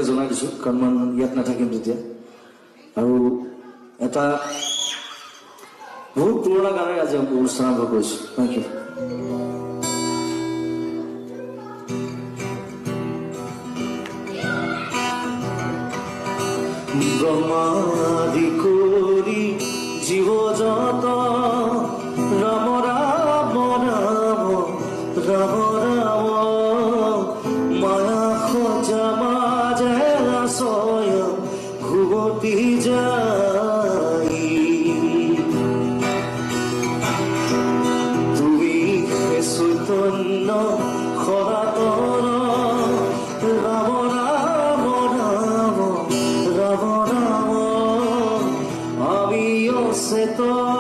জনাই দিছোঁ, কাৰণ মই ইয়াত নাথাকিম তেতিয়া। আৰু এটা বহুত পুৰণা গানেৰে আজি অনুষ্ঠান আৰম্ভ কৰিছোঁ। Thank U. ব্ৰহ্মাদি কৰি জীৱ যত ৰাম ৰাম ৰাম ৰাম ৰাম মায়া সজা মাজে স্বয়ং ঘুমতি যাই তুমি চৈতন্য সনাতন ৰাম ৰাম ৰাম ৰাম ৰাম আমি অচেতন